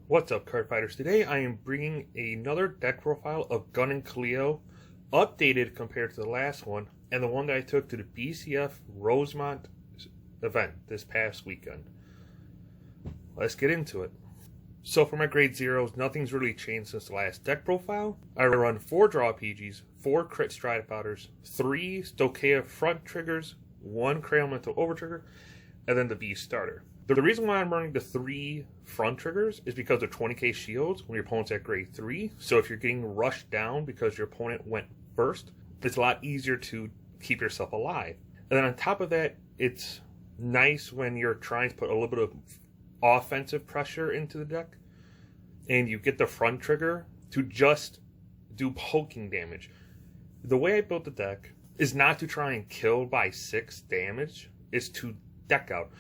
What's up, card fighters? Today I am bringing another deck profile of Gunningcoleo, updated compared to the last one, and the one that I took to the BCS Rosemont event this past weekend. Let's get into it. So for my grade zeros, nothing's really changed since the last deck profile. I run 4 draw PGs, 4 crit stride powders, 3 Stoicheia front triggers, 1 Crayon Mental over trigger, and then the V starter. The reason why I'm running the 3 front triggers is because of 20k shields when your opponent's at grade 3. So if you're getting rushed down because your opponent went first, it's a lot easier to keep yourself alive. And then on top of that, it's nice when you're trying to put a little bit of offensive pressure into the deck and you get the front trigger to just do poking damage. The way I built the deck is not to try and kill by 6 damage, it's to deck out.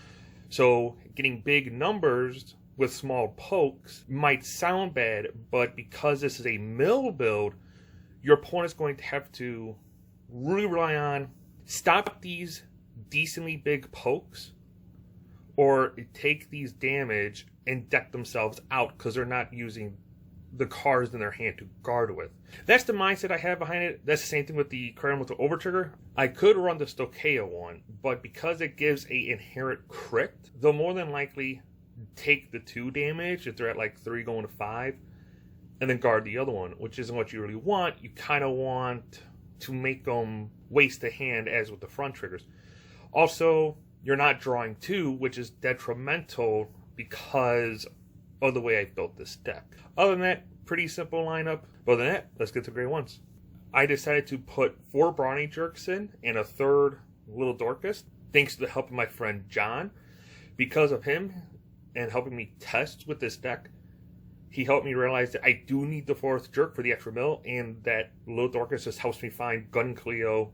So getting big numbers with small pokes might sound bad, but because this is a mill build, your opponent's going to have to really rely on stop these decently big pokes or take these damage and deck themselves out because they're not using the cards in their hand to guard with. That's the mindset I have behind it. That's the same thing with the Crayon Mental over trigger. I could run the Stoicheia one, but because it gives a inherent crit, they'll more than likely take the 2 damage if they're at like 3 going to 5, and then guard the other one, which isn't what you really want. You kind of want to make them waste a hand as with the front triggers. Also, you're not drawing 2, which is detrimental because of the way I built this deck. Other than that, pretty simple lineup. Other than that, let's get to grade 1s. I decided to put 4 Brawny Jerks in and a 3rd Little Dorcas, thanks to the help of my friend John. Because of him and helping me test with this deck, he helped me realize that I do need the 4th Jerk for the extra mill, and that Little Dorcas just helps me find Gunningcoleo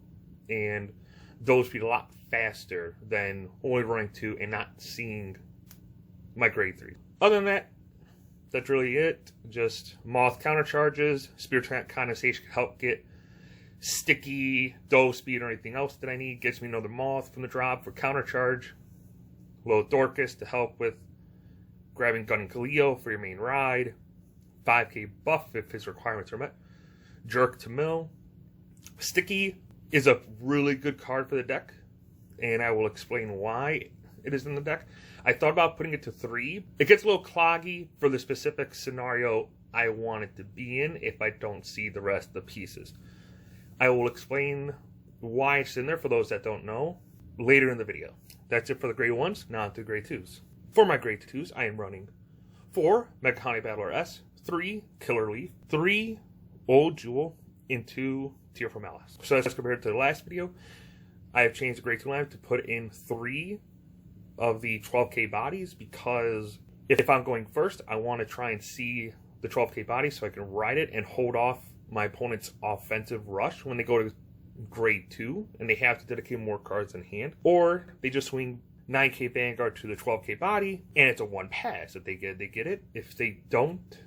and those speed a lot faster than only running 2 and not seeing my grade 3. Other than that, that's really it. Just Moth counter charges, Spear Condensation can help get sticky, dove speed, or anything else that I need. Gets me another Moth from the drop for counter charge. Little Dorcas to help with grabbing Gunningcoleo for your main ride. 5k buff if his requirements are met. Jerk to mill. Sticky is a really good card for the deck, and I will explain why it is in the deck. I thought about putting it to 3. It gets a little cloggy for the specific scenario I want it to be in if I don't see the rest of the pieces. I will explain why it's in there for those that don't know later in the video. That's it for the grade 1s, now to grade 2s. For my grade 2s, I am running 4 Mega Honey Battler S, 3 Killer Leaf, 3 Old Jewel, and 2 Tear for Malice. So as compared to the last video, I have changed the grade 2 lineup to put in 3 of the 12k bodies, because if I'm going first, I want to try and see the 12k bodies so I can ride it and hold off my opponent's offensive rush when they go to grade 2 and they have to dedicate more cards in hand, or they just swing 9k Vanguard to the 12k body and it's a 1 pass. If they get it, they get it. If they don't,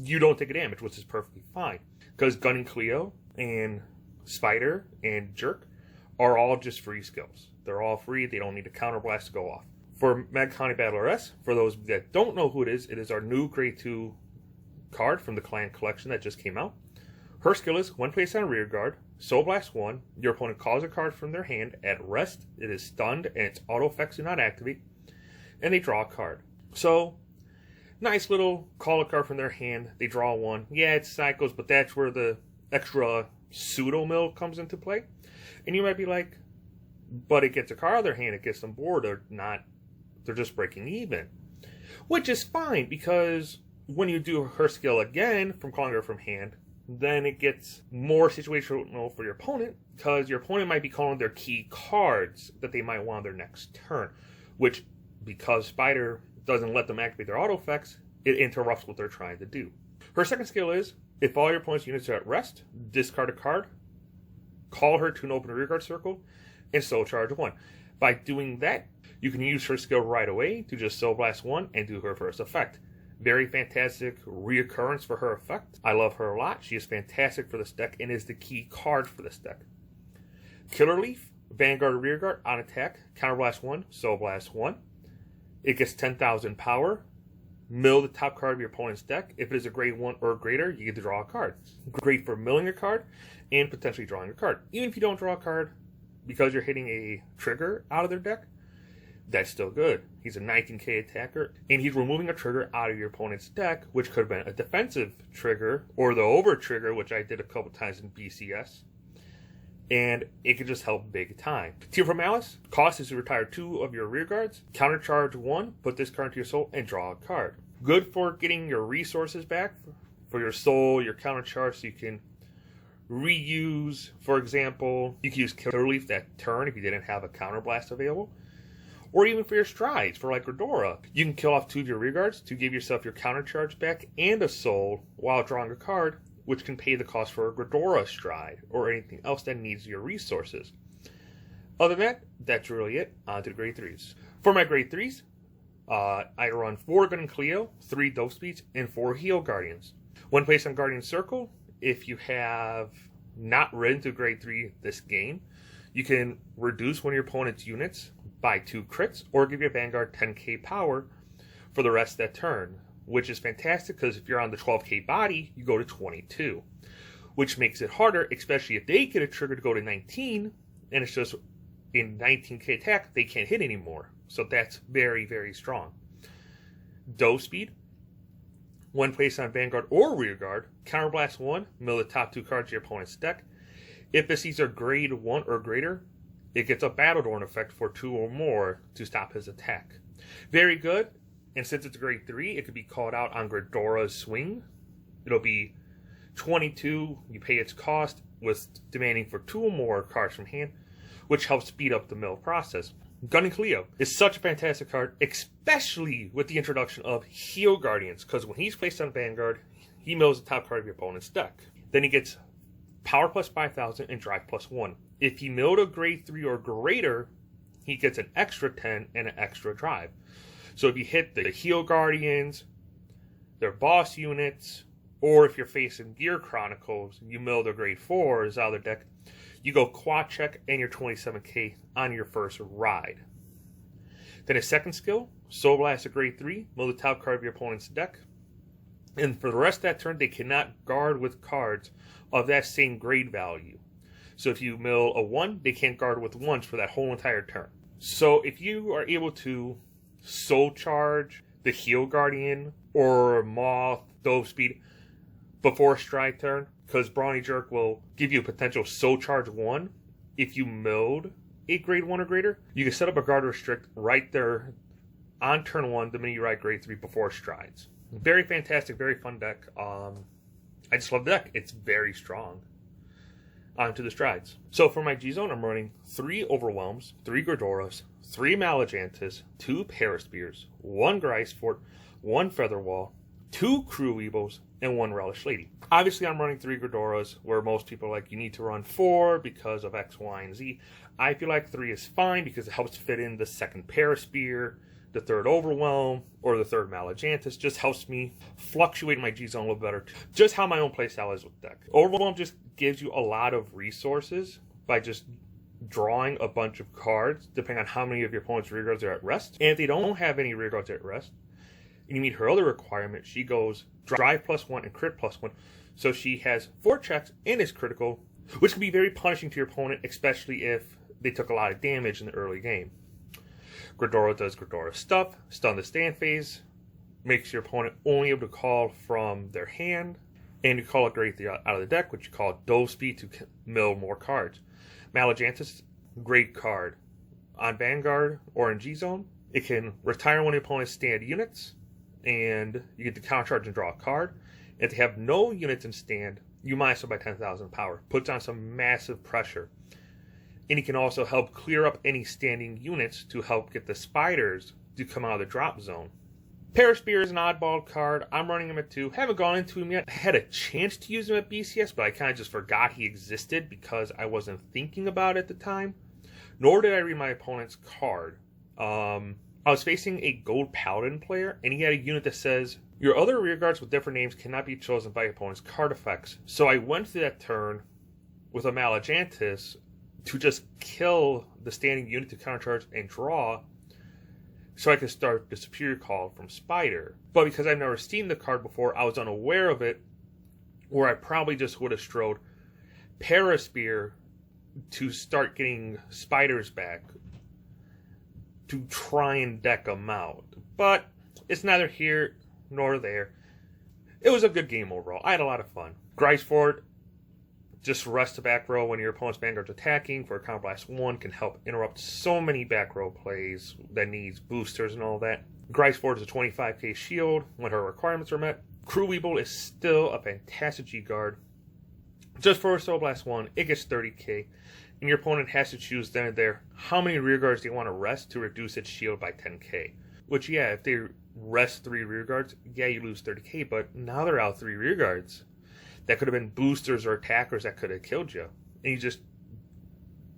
you don't take a damage, which is perfectly fine, because Gunningcoleo and Spider and Jerk are all just free skills. They're all free. They don't need a counterblast to go off. For Mega Honey Battler S, for those that don't know who it is our new grade 2 card from the Clan Collection that just came out. Her skill is when placed on rear guard, Soul Blast 1, your opponent calls a card from their hand at rest, it is stunned, and its auto effects do not activate, and they draw a card. So, nice little call a card from their hand, they draw 1. Yeah, it's cycles, but that's where the extra pseudo mill comes into play. And you might be like, but it gets a card out of their hand, it gets them bored, they're just breaking even. Which is fine, because when you do her skill again from calling her from hand, then it gets more situational for your opponent, because your opponent might be calling their key cards that they might want on their next turn, which, because Spider doesn't let them activate their auto effects, it interrupts what they're trying to do. Her second skill is, if all your opponent's units are at rest, discard a card, call her to an open rearguard circle, and soul charge 1. By doing that, you can use her skill right away to just Soul Blast 1 and do her first effect. Very fantastic reoccurrence for her effect. I love her a lot. She is fantastic for this deck and is the key card for this deck. Killer Leaf, Vanguard Rearguard, on attack, Counterblast 1, Soul Blast 1. It gets 10,000 power, mill the top card of your opponent's deck. If it is a grade 1 or greater, you get to draw a card. Great for milling a card and potentially drawing a card. Even if you don't draw a card, because you're hitting a trigger out of their deck, that's still good. He's a 19k attacker, and he's removing a trigger out of your opponent's deck, which could have been a defensive trigger, or the over trigger, which I did a couple times in BCS. And it could just help big time. Tear for Malice, cost is to retire 2 of your rear guards, countercharge 1, put this card into your soul, and draw a card. Good for getting your resources back for your soul, your countercharge, so you can reuse. For example, you can use Killer Leaf that turn if you didn't have a counterblast available. Or even for your strides, for like Redora. You can kill off 2 of your rear guards to give yourself your countercharge back and a soul while drawing a card, which can pay the cost for a Redora stride or anything else that needs your resources. Other than that, that's really it. On to the grade 3s. For my grade 3s, I run 4 Gunningcoleo, 3 Dope Speeds, and 4 Heal Guardians. When placed on Guardian Circle, if you have not ridden to grade 3 this game, you can reduce one of your opponent's units by 2 crits or give your Vanguard 10k power for the rest of that turn, which is fantastic because if you're on the 12k body, you go to 22, which makes it harder, especially if they get a trigger to go to 19, and it's just in 19k attack, they can't hit anymore. So that's very, very strong. Dough Speed, when placed on Vanguard or Rearguard, Counterblast 1, mill the top 2 cards of your opponent's deck. If the seeds are grade 1 or greater, it gets a Battledorn effect for 2 or more to stop his attack. Very good. And since it's a grade 3, it could be called out on Gridora's swing. It'll be 22, you pay its cost, with demanding for 2 or more cards from hand, which helps speed up the mill process. Gunningcoleo is such a fantastic card, especially with the introduction of Heal Guardians, because when he's placed on Vanguard, he mills the top card of your opponent's deck. Then he gets Power plus 5,000 and Drive plus 1. If he milled a grade 3 or greater, he gets an extra 10 and an extra drive. So if you hit the Heal Guardians, their boss units, or if you're facing Gear Chronicles, you mill the grade 4s out of their deck, you go quad check and your 27k on your first ride. Then his second skill, Soul Blast at grade 3, mill the top card of your opponent's deck. And for the rest of that turn, they cannot guard with cards of that same grade value. So if you mill a 1, they can't guard with 1s for that whole entire turn. So if you are able to Soul Charge the Heal Guardian or Moth, Dope Speed before stride turn, because Brawny Jerk will give you a potential Soul Charge 1 if you milled a grade 1 or greater. You can set up a guard restrict right there on turn 1 the minute you ride grade 3 before strides. Very fantastic, very fun deck. I just love the deck. It's very strong. On to the strides. So for my G-Zone, I'm running 3 Overwhelms, 3 Gridoras, 3 Malajantas, 2 Paraspears, 1 Grisefort, 1 Featherwall, 2 Crew Weebles, and 1 Relish Lady. Obviously, I'm running 3 Gridoras, where most people are like, you need to run 4 because of X, Y, and Z. I feel like 3 is fine because it helps fit in the second Paraspear, the third Overwhelm, or the third Malajantas. Just helps me fluctuate my G-Zone a little better. Just how my own playstyle is with deck. Overwhelm just gives you a lot of resources by just drawing a bunch of cards, depending on how many of your opponent's rear guards are at rest. And if they don't have any rear guards at rest, and you meet her other requirement, she goes Drive plus 1 and Crit plus 1. So she has 4 checks and is critical, which can be very punishing to your opponent, especially if they took a lot of damage in the early game. Gridora does Gridora stuff, stun the stand phase, makes your opponent only able to call from their hand, and you call a grade 3 out of the deck, which you call Dough Speed to mill more cards. Malajantas, great card. On Vanguard or in G-Zone, it can retire one of your opponent's stand units, and you get to countercharge and draw a card. If they have no units in stand, you minus them by 10,000 power. Puts on some massive pressure. And he can also help clear up any standing units to help get the spiders to come out of the drop zone. Paraspear is an oddball card. I'm running him at 2. Haven't gone into him yet. I had a chance to use him at BCS, but I kind of just forgot he existed because I wasn't thinking about it at the time. Nor did I read my opponent's card. I was facing a Gold Paladin player, and he had a unit that says, your other rearguards with different names cannot be chosen by your opponent's card effects. So I went through that turn with a Malajantas to just kill the standing unit to countercharge and draw, so I could start the Superior Call from Spider. But because I've never seen the card before, I was unaware of it, where I probably just would have strode Paraspear to start getting Spiders back to try and deck them out. But it's neither here nor there. It was a good game overall. I had a lot of fun. Grisford, just rest the back row when your opponent's Vanguard's attacking for a Counterblast 1, can help interrupt so many back row plays that needs boosters and all that. Grisford is a 25k shield when her requirements are met. Crew Weeble is still a fantastic G-Guard. Just for a Soul Blast 1, it gets 30k, and your opponent has to choose then and there how many rear guards they want to rest to reduce its shield by 10k. Which, yeah, if they rest 3 rear guards, yeah, you lose 30k, but now they're out 3 rear guards. That could have been boosters or attackers that could have killed you. And you just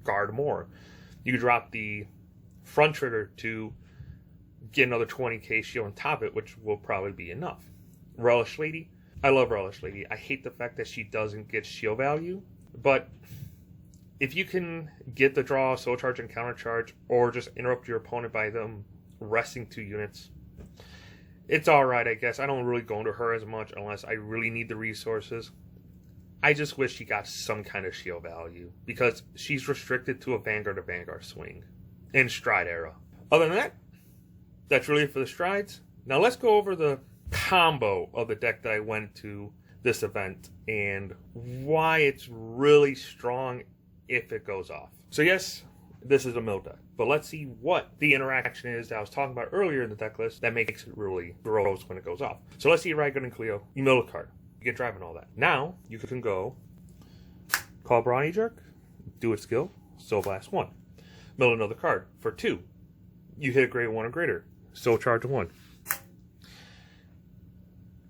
guard more. You drop the front trigger to get another 20k shield on top of it, which will probably be enough. Relish Lady. I love Relish Lady. I hate the fact that she doesn't get shield value. But if you can get the draw, soul charge, and counter charge, or just interrupt your opponent by them resting 2 units, it's alright, I guess. I don't really go into her as much unless I really need the resources. I just wish she got some kind of shield value, because she's restricted to a Vanguard to Vanguard swing in Stride era. Other than that, that's really it for the Strides. Now let's go over the combo of the deck that I went to this event and why it's really strong if it goes off. So yes, this is a mill deck, but let's see what the interaction is that I was talking about earlier in the deck list that makes it really gross when it goes off. So let's see you ride Gunningcoleo, you mill a card, you get drive and all that. Now you can go call Brawny Jerk, do its skill, Soul Blast 1, mill another card for 2. You hit a grade 1 or greater, Soul Charge 1.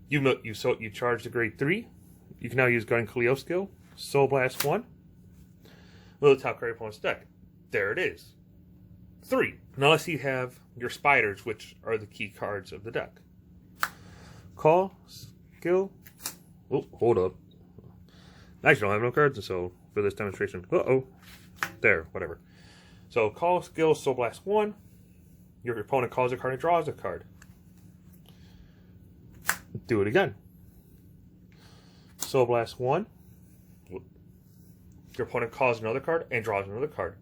You charge the grade 3. You can now use Gunningcoleo skill, Soul Blast 1. Mill the top card of your opponent's deck. There it is. 3. Now let's see you have your Spiders, which are the key cards of the deck. Call, skill. Oh, hold up. I actually don't have no cards, so for this demonstration. Uh-oh. There, whatever. So call, skill, Soul Blast 1. Your opponent calls a card and draws a card. Do it again. Soul Blast 1. Your opponent calls another card and draws another card.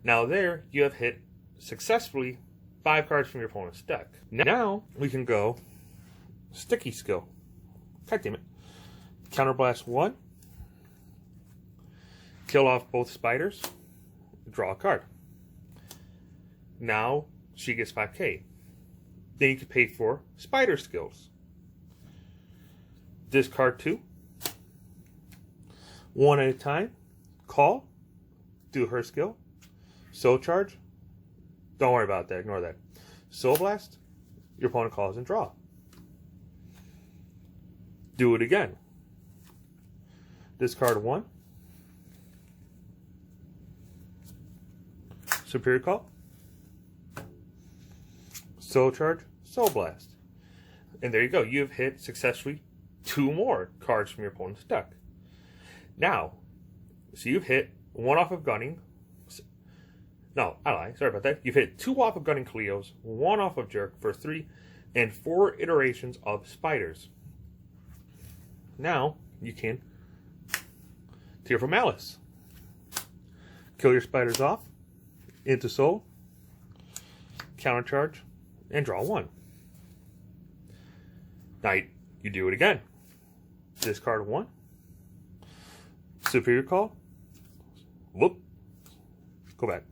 Now there, you have hit successfully 5 cards from your opponent's deck. Now, we can go Sticky skill. God damn it. Counterblast 1. Kill off both Spiders. Draw a card. Now, she gets 5k. Then you can pay for Spider skills. Discard 2. 1 at a time. Call. Do her skill. Soul Charge. Don't worry about that. Ignore that. Soul Blast. Your opponent calls and draw. Do it again. Discard 1. Superior Call. Soul Charge. Soul Blast. And there you go. You have hit successfully 2 more cards from your opponent's deck. Now, so you've hit 1 off of Gunning. No, I lie. Sorry about that. You've hit 2 off of Gunningcoleos, 1 off of Jerk for 3, and 4 iterations of Spiders. Now, you can Tear for Malice. Kill your Spiders off, into Soul, Countercharge, and draw 1. Now, you do it again. Discard 1. Superior Call. Whoop. Go back.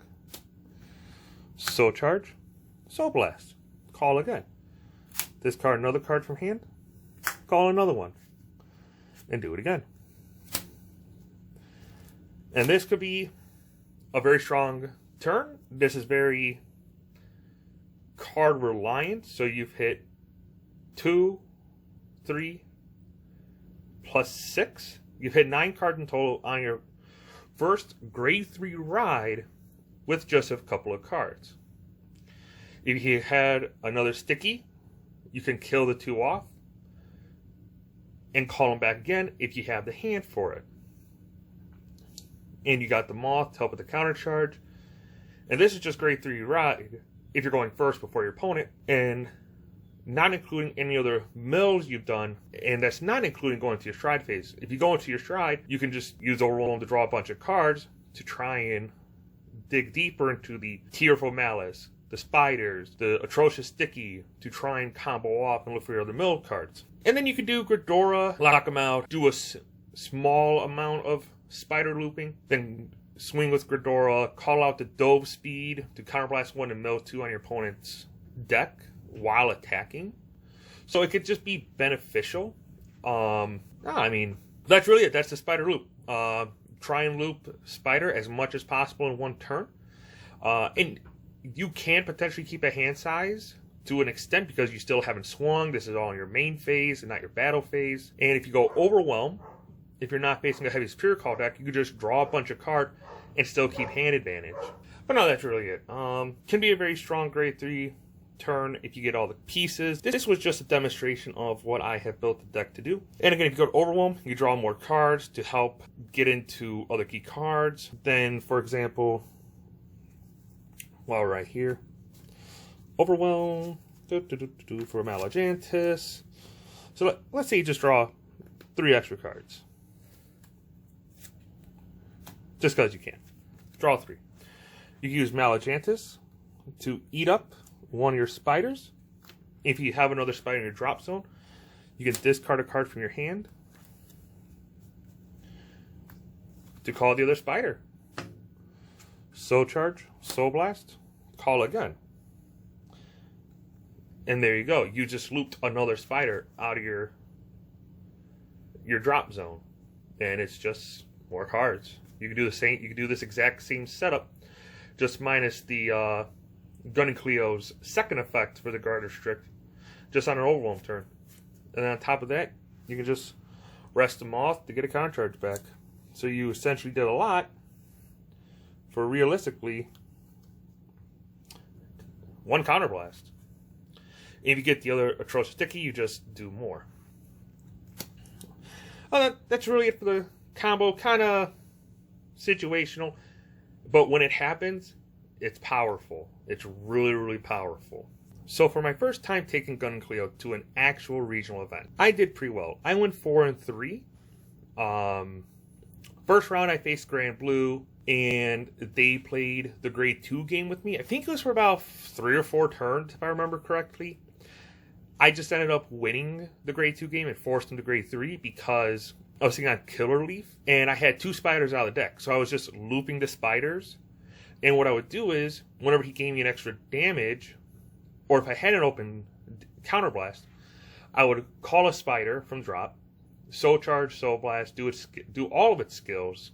Soul Charge. Soul Blast. Call again. Discard another card from hand. Call another one. And do it again. And this could be a very strong turn. This is very card reliant. So you've hit 2, 3, plus 6. You've hit 9 cards in total on your first grade 3 ride with just a couple of cards. If you had another Sticky, you can kill the 2 off and call them back again if you have the hand for it. And you got the Moth to help with the counter charge. And this is just grade 3 ride. if you're going first before your opponent, and not including any other mills you've done, and that's not including going to your stride phase. If you go into your stride, you can just use Overwhelm to draw a bunch of cards to try and dig deeper into the Tearful Malice, the Spiders, the Atrocious Sticky, to try and combo off and look for your other mill cards. And then you can do Gridora, lock them out, do a small amount of Spider looping, then swing with Gridora, call out the Dove Speed to counterblast 1 and mill 2 on your opponent's deck while attacking. So it could just be beneficial. I mean, that's really it. That's the Spider loop. Try and loop Spider as much as possible in one turn. And you can potentially keep a hand size to an extent because you still haven't swung. This is all in your main phase and not your battle phase. And if you go Overwhelm, if you're not facing a heavy Superior Call deck, you can just draw a bunch of cards and still keep hand advantage. But no, that's really it. Can be a very strong grade 3 turn if you get all the pieces. This was just a demonstration of what I have built the deck to do. And again, if you go to Overwhelm, you draw more cards to help get into other key cards. Then, for example, while we're right here, Overwhelm for Malajantis. So let's say you just draw 3 extra cards. Just because you can. Draw 3. You can use Malajantis to eat up one of your spiders. If you have another spider in your drop zone, you can discard a card from your hand to call the other spider. Soul Charge, Soul Blast, call again. And there you go. You just looped another spider out of your drop zone. And it's just more cards. You can do the same. You can do this exact same setup, just minus the Gunningcoleo's second effect for the guard restrict, just on an Overwhelm turn. And then on top of that, you can just rest them off to get a counter charge back. So you essentially did a lot for realistically 1 counterblast. If you get the other Atrocious Sticky, you just do more. That's really it for the combo. Kind of situational, but when it happens, it's powerful. It's really, really powerful. So for my first time taking Gunningcoleo to an actual regional event, I did pretty well. I went 4-3. First round, I faced Grand Blue, and they played the grade 2 game with me. I think it was for about 3 or 4 turns, if I remember correctly. I just ended up winning the grade 2 game and forced them to grade 3 because I was sitting on Killer Leaf, and I had 2 spiders out of the deck. So I was just looping the spiders. And what I would do is, whenever he gave me an extra damage, or if I had an open counterblast, I would call a spider from drop, Soul Charge, Soul Blast, do all of its skills,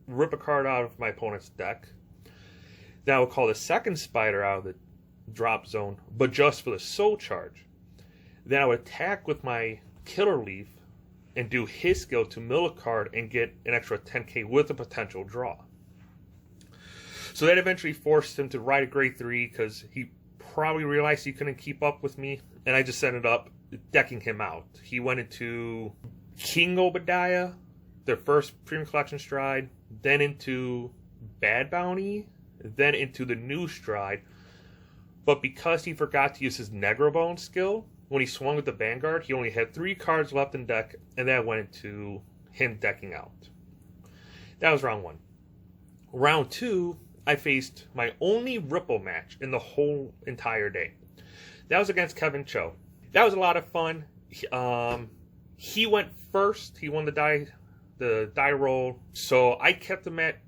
rip a card out of my opponent's deck. Then I would call the second spider out of the drop zone, but just for the Soul Charge. Then I would attack with my Killer Leaf and do his skill to mill a card and get an extra 10k with a potential draw. So that eventually forced him to ride a grade 3 because he probably realized he couldn't keep up with me, and I just ended up decking him out. He went into King Obadiah, their first Premium Collection Stride, then into Bad Bounty, then into the new Stride. But because he forgot to use his Negrabone skill, when he swung with the Vanguard, he only had 3 cards left in deck, and that went into him decking out. That was round 1. Round 2, I faced my only Ripple match in the whole entire day. That was against Kevin Cho. That was a lot of fun. He went first. He won the die roll. So I kept him at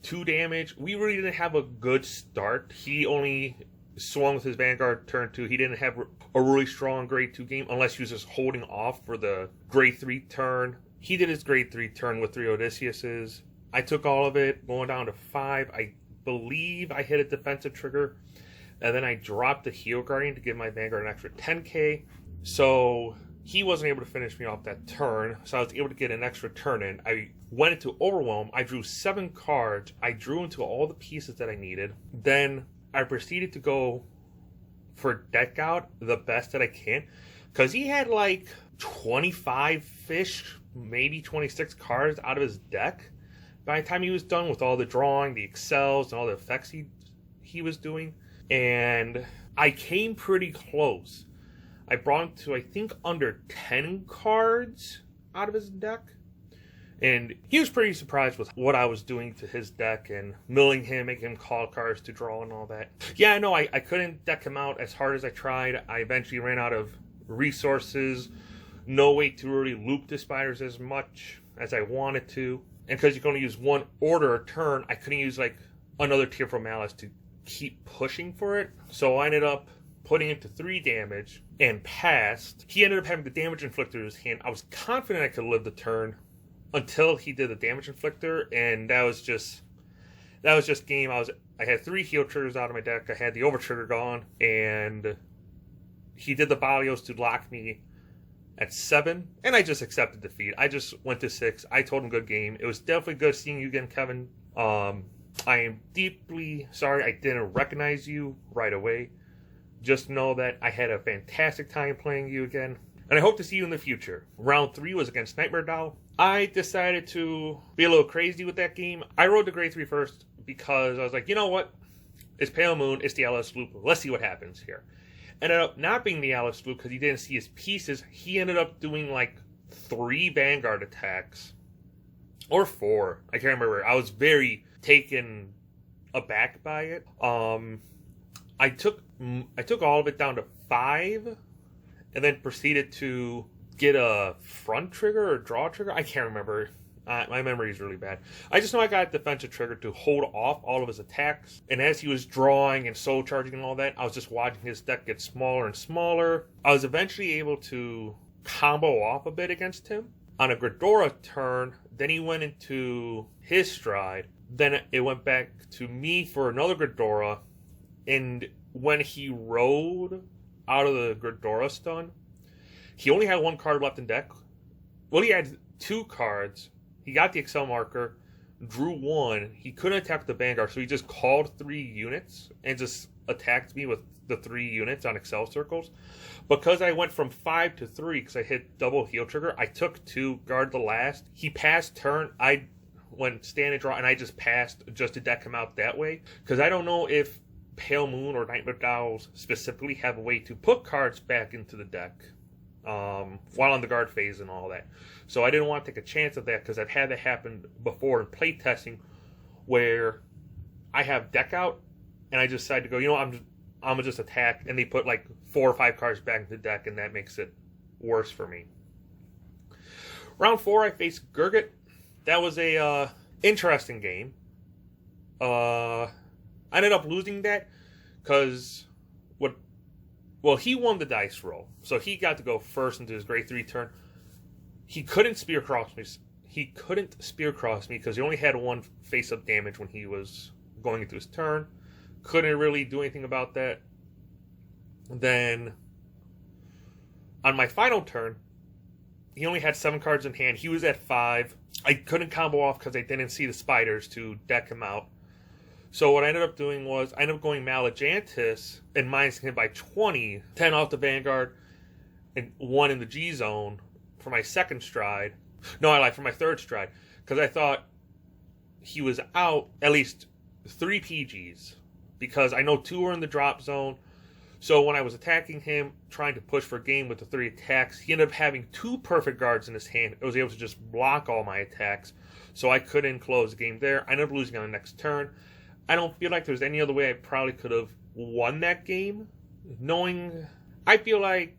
2 damage. We really didn't have a good start. He only swung with his Vanguard turn 2. He didn't have a really strong grade 2 game unless he was just holding off for the grade 3 turn. He did his grade 3 turn with 3 Odysseus's. I took all of it, going down to 5. I believe I hit a defensive trigger, and then I dropped the Heal Guardian to give my Vanguard an extra 10k. So he wasn't able to finish me off that turn, so I was able to get an extra turn in. I went into Overwhelm. I drew 7 cards. I drew into all the pieces that I needed. Then I proceeded to go for deck out the best that I can, because he had like 25-ish, maybe 26 cards out of his deck by the time he was done with all the drawing, the excels, and all the effects he was doing. and I came pretty close. I brought him to, I think, under 10 cards out of his deck. And he was pretty surprised with what I was doing to his deck and milling him, making him call cards to draw and all that. Yeah, no, I couldn't deck him out as hard as I tried. I eventually ran out of resources. No way to really loop the spiders as much as I wanted to. And because you can only use one order a turn, I couldn't use like another Tearful Malice to keep pushing for it. So I ended up putting him to 3 damage and passed. He ended up having the damage inflictor in his hand. I was confident I could live the turn until he did the damage inflictor, and that was just game. I had 3 heal triggers out of my deck. I had the over trigger gone, and he did the Balios to lock me at 7, and I just accepted defeat. I just went to 6. I told him good game. It was definitely good seeing you again, Kevin. I am deeply sorry I didn't recognize you right away. Just know that I had a fantastic time playing you again, and I hope to see you in the future. Round 3 was against Nightmare Doll. I decided to be a little crazy with that game. I rode the grade 3 first because I was like, you know what? It's Pale Moon, it's the LS Loop. Let's see what happens here. Ended up not being the LS Loop because he didn't see his pieces. He ended up doing like 3 Vanguard attacks. Or 4. I can't remember. I was very taken aback by it. I took all of it down to 5 and then proceeded to get a front trigger or draw trigger. I can't remember. My memory is really bad. I just know I got a defensive trigger to hold off all of his attacks. And as he was drawing and soul charging and all that, I was just watching his deck get smaller and smaller. I was eventually able to combo off a bit against him. On a Gridora turn, then he went into his stride. Then it went back to me for another Gridora. And when he rode out of the Gridora stun, he only had 1 card left in deck. Well, he had 2 cards. He got the Excel marker, drew 1. He couldn't attack the Vanguard, so he just called 3 units and just attacked me with the 3 units on Excel circles. Because I went from 5 to 3, because I hit double heal trigger, I took 2, guard the last. He passed turn. I went stand and draw, and I just passed just to deck him out that way. Because I don't know if Pale Moon or Nightmare Dolls specifically have a way to put cards back into the deck while on the guard phase and all that. So I didn't want to take a chance of that because I've had that happen before in playtesting where I have deck out and I just decide to go, you know, I'm gonna just attack, and they put like 4 or 5 cards back into the deck, and that makes it worse for me. Round 4, I faced Gurgit. That was a interesting game. I ended up losing that because he won the dice roll, so he got to go first into his grade 3 turn. He couldn't spear cross me. Because he only had 1 face-up damage when he was going into his turn. Couldn't really do anything about that. Then, on my final turn, he only had 7 cards in hand. He was at 5. I couldn't combo off because I didn't see the spiders to deck him out. So what I ended up doing was, I ended up going Malajantis and minusing him by 20, 10 off the Vanguard, and 1 in the G zone for my second stride. No, I lied, for my third stride. Because I thought he was out at least 3 PGs. Because I know 2 were in the drop zone. So when I was attacking him, trying to push for game with the 3 attacks, he ended up having 2 perfect guards in his hand. I was able to just block all my attacks. So I couldn't close the game there. I ended up losing on the next turn. I don't feel like there's any other way I probably could have won that game. I feel like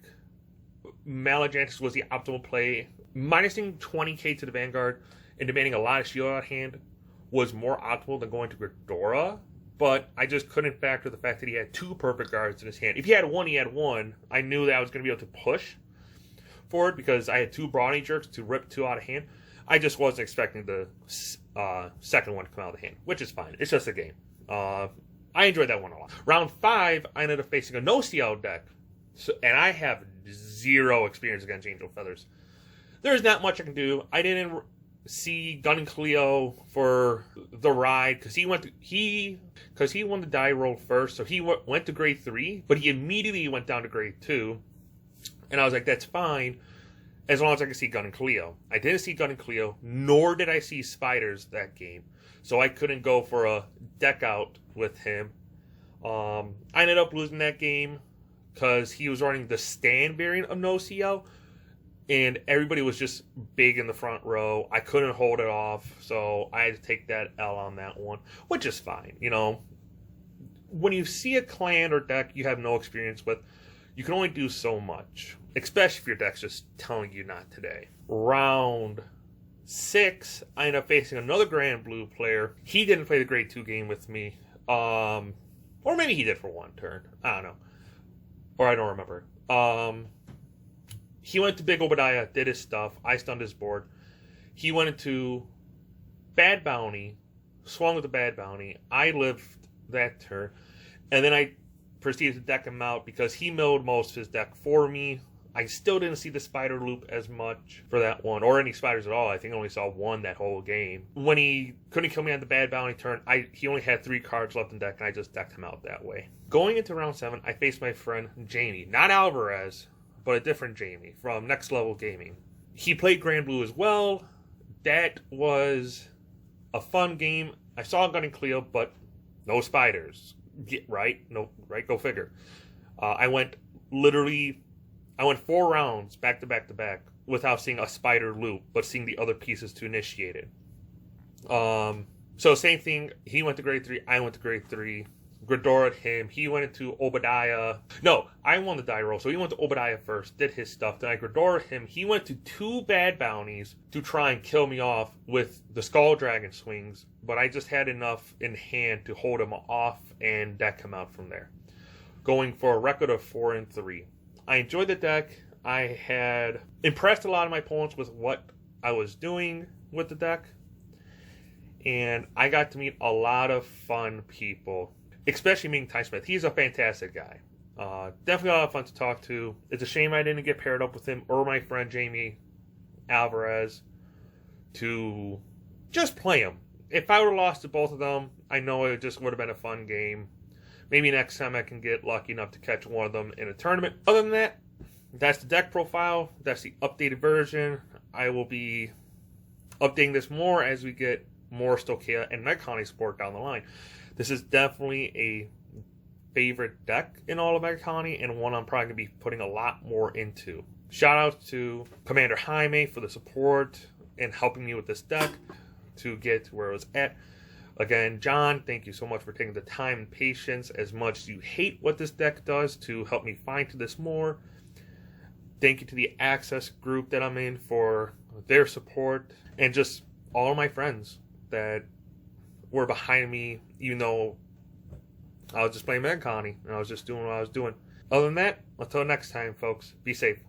Malajantis was the optimal play. Minusing 20k to the Vanguard and demanding a lot of shield out hand was more optimal than going to Gridora. But I just couldn't factor the fact that he had 2 perfect guards in his hand. If he had 1, he had 1. I knew that I was going to be able to push forward because I had 2 Brawny Jerks to rip 2 out of hand. I just wasn't expecting the second one to come out of the hand, which is fine. It's just a game. I enjoyed that one a lot. Round 5, I ended up facing a no-CL deck. And I have 0 experience against Angel Feathers. There's not much I can do. I didn't see Gunningcoleo for the ride because he won the die roll first, so he went to grade 3, but he immediately went down to grade 2, and I was like, that's fine as long as I can see Gunningcoleo. I didn't see Gunningcoleo, nor did I see spiders that game, so I couldn't go for a deck out with him. I ended up losing that game because he was running the stand variant of no CL, and everybody was just big in the front row. I couldn't hold it off, so I had to take that L on that one, which is fine. You know, when you see a clan or deck you have no experience with, you can only do so much, especially if your deck's just telling you not today. Round 6, I ended up facing another Grand Blue player. He didn't play the grade 2 game with me. Or maybe he did for one turn. I don't know. Or I don't remember. He went to Big Obadiah, did his stuff. I stunned his board. He went into Bad Bounty, swung with the Bad Bounty. I lived that turn. And then I proceeded to deck him out because he milled most of his deck for me. I still didn't see the spider loop as much for that one, or any spiders at all. I think I only saw one that whole game. When he couldn't kill me on the Bad Bounty turn, he only had 3 cards left in deck, and I just decked him out that way. Going into round 7, I faced my friend Jamie. Not Alvarez, but a different Jamie from Next Level Gaming. He played Grand Blue as well. That was a fun game. I saw Gunningcoleo, but no spiders. Right? No, right? Go figure. I went 4 rounds back to back to back without seeing a spider loop, but seeing the other pieces to initiate it. So same thing. He went to grade 3. I went to grade 3. Gradored him. He went into Obadiah. No, I won the die roll, so he went to Obadiah first, did his stuff. Then I Gradored him. He went to 2 Bad Bounties to try and kill me off with the Skull Dragon swings, but I just had enough in hand to hold him off and deck him out from there. Going for a record of 4-3. I enjoyed the deck. I had impressed a lot of my opponents with what I was doing with the deck. And I got to meet a lot of fun people, especially meeting Ty Smith. He's a fantastic guy. Definitely a lot of fun to talk to. It's a shame I didn't get paired up with him or my friend Jamie Alvarez to just play him. If I would have lost to both of them, I know it just would have been a fun game. Maybe next time I can get lucky enough to catch one of them in a tournament. Other than that, that's the deck profile. That's the updated version. I will be updating this more as we get more Stochea and Night Colony support down the line. This is definitely a favorite deck in all of Night Colony, and one I'm probably going to be putting a lot more into. Shout out to Commander Jaime for the support and helping me with this deck to get to where I was at. Again, John, thank you so much for taking the time and patience, as much as you hate what this deck does, to help me find to this more. Thank you to the Access group that I'm in for their support, and just all of my friends that were behind me, even though I was just playing Night Colony and I was just doing what I was doing. Other than that, until next time, folks, be safe.